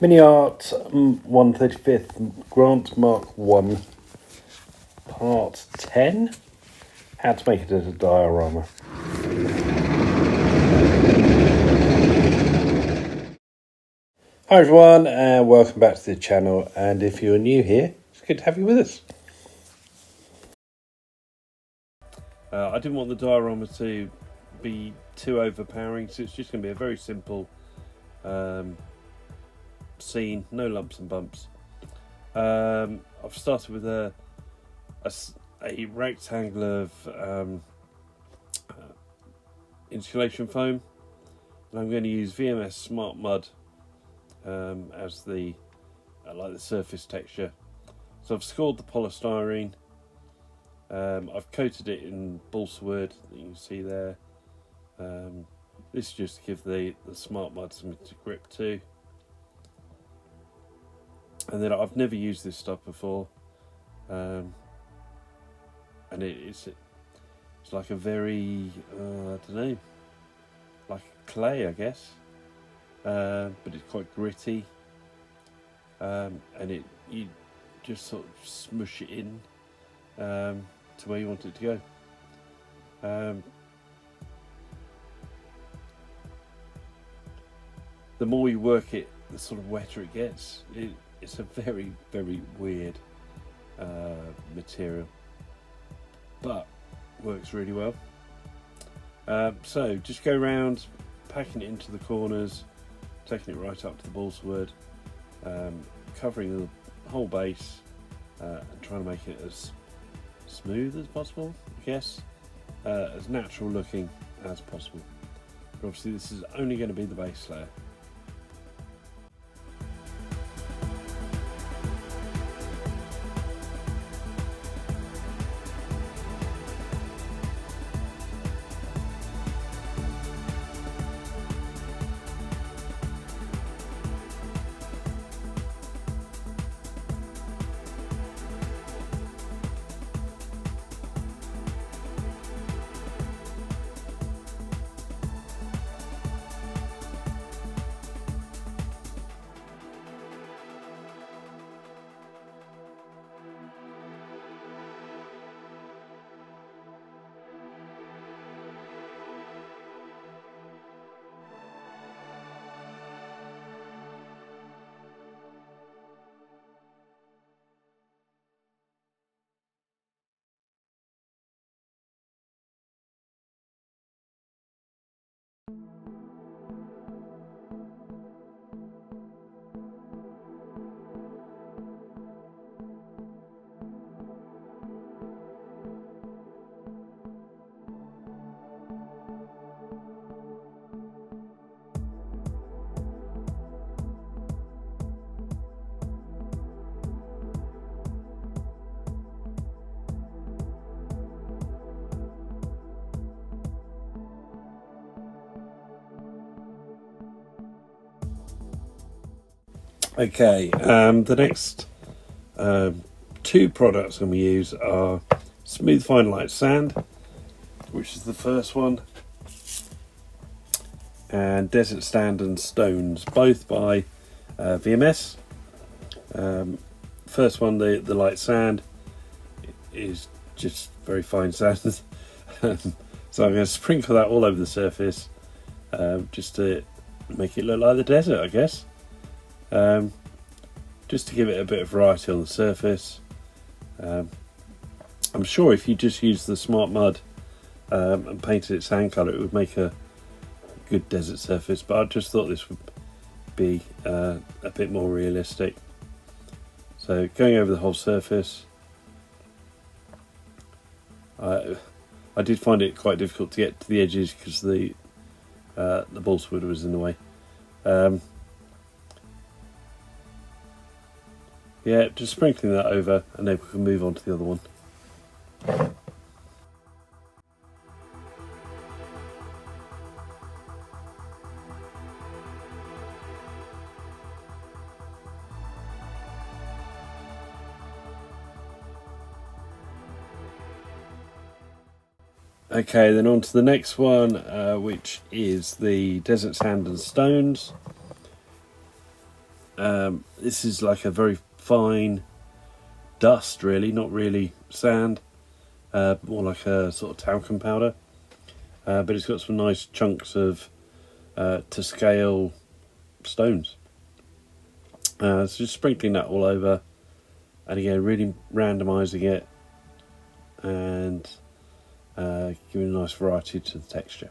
Miniart 135th Grant Mk.I Part 10. How to make it as a diorama. Hi everyone and welcome back to the channel, and if you're new here, it's good to have you with us. I didn't want the diorama to be too overpowering, so it's just going to be a very simple scene, no lumps and bumps. I've started with a rectangle of insulation foam, and I'm going to use VMS Smart Mud as the surface texture. So I've scored the polystyrene. I've coated it in balsa wood that you can see there. This is just to give the Smart Mud something to grip to. And then I've never used this stuff before, and it's like a very I don't know, like clay, I guess, but it's quite gritty, and you just sort of smush it in to where you want it to go. The more you work it, the sort of wetter it gets. It's a very, very weird material, but works really well. So just go around packing it into the corners, taking it right up to the balsa wood, covering the whole base, and trying to make it as smooth as possible, I guess, as natural looking as possible. But obviously this is only going to be the base layer. Okay, the next two products I'm going to use are Smooth Fine Light Sand, which is the first one, and Desert Sand and Stones, both by VMS. First one, the light sand, is just very fine sand. So I'm going to sprinkle that all over the surface, just to make it look like the desert, I guess. Just to give it a bit of variety on the surface. I'm sure if you just use the Smart Mud and painted it sand colour, it would make a good desert surface, but I just thought this would be a bit more realistic. So going over the whole surface, I did find it quite difficult to get to the edges because the balsa wood was in the way. Yeah, just sprinkling that over, and then we can move on to the other one. Okay, then on to the next one, which is the Desert Sand and Stones. This is like a very fine dust, really, not really sand, more like a sort of talcum powder, but it's got some nice chunks of to scale stones. So just sprinkling that all over, and again really randomising it and giving a nice variety to the texture.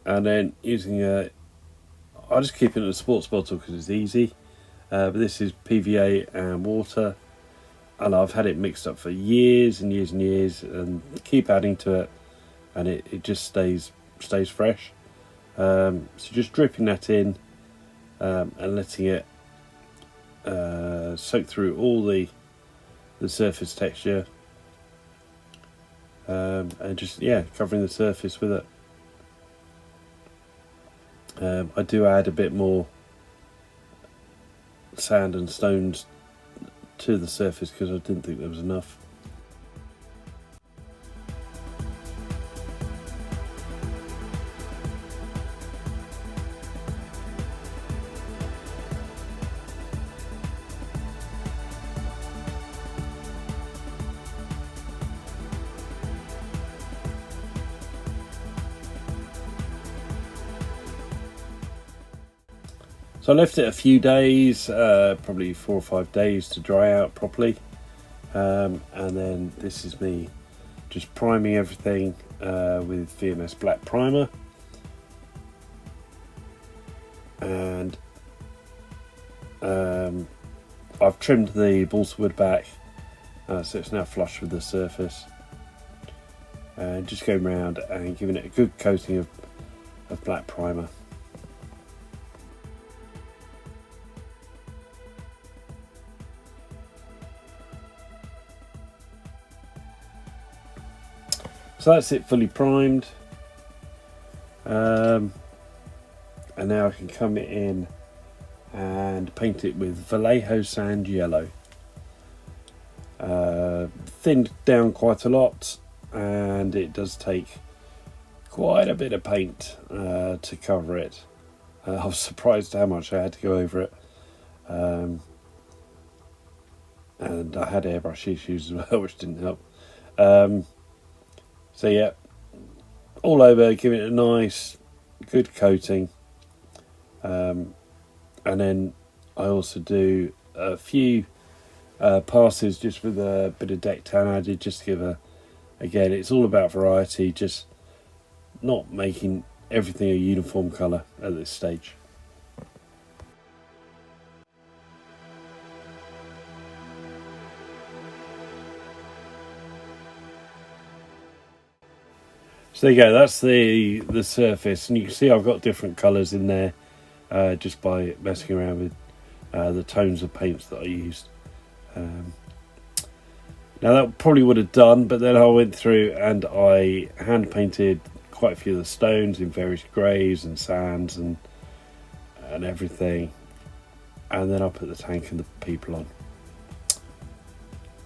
And then using I'll just keep it in a sports bottle because it's easy, but this is PVA and water, and I've had it mixed up for years and years and years, and keep adding to it, and it just stays fresh. So just dripping that in, and letting it soak through all the surface texture, and just covering the surface with it. I do add a bit more sand and stones to the surface because I didn't think there was enough. So I left it a few days, probably 4 or 5 days to dry out properly, and then this is me just priming everything with VMS black primer, and I've trimmed the balsa wood back, so it's now flush with the surface, and just going around and giving it a good coating of black primer. So that's it, fully primed, and now I can come in and paint it with Vallejo sand yellow. Thinned down quite a lot, and it does take quite a bit of paint to cover it. I was surprised how much I had to go over it, and I had airbrush issues as well, which didn't help. So yeah, all over, give it a nice, good coating. And then I also do a few passes just with a bit of deck tan added, just to give again, it's all about variety, just not making everything a uniform colour at this stage. So there you go, that's the surface, and you can see I've got different colours in there just by messing around with the tones of paints that I used. Now that probably would have done, but then I went through and I hand painted quite a few of the stones in various greys and sands and everything, and then I put the tank and the people on.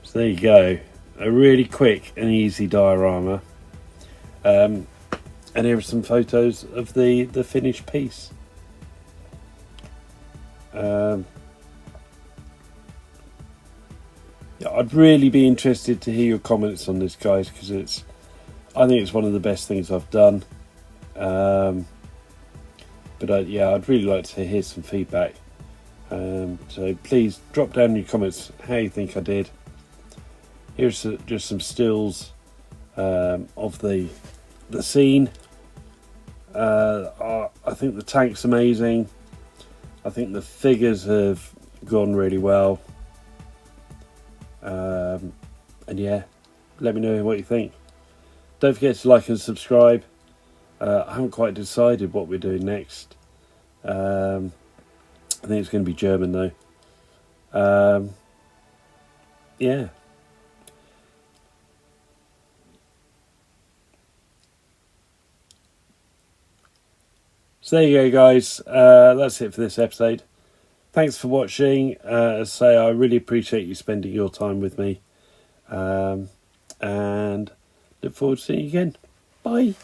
So there you go, a really quick and easy diorama. And here are some photos of the finished piece. Yeah, I'd really be interested to hear your comments on this, guys, because I think it's one of the best things I've done. But yeah, I'd really like to hear some feedback. So please drop down in your comments how you think I did. Here's just some stills of the scene. I think the tank's amazing. I think the figures have gone really well. And yeah, let me know what you think. Don't forget to like and subscribe. I haven't quite decided what we're doing next. I think it's going to be German though. Yeah. So there you go, guys. That's it for this episode. Thanks for watching. As I say, I really appreciate you spending your time with me. And look forward to seeing you again. Bye. Bye.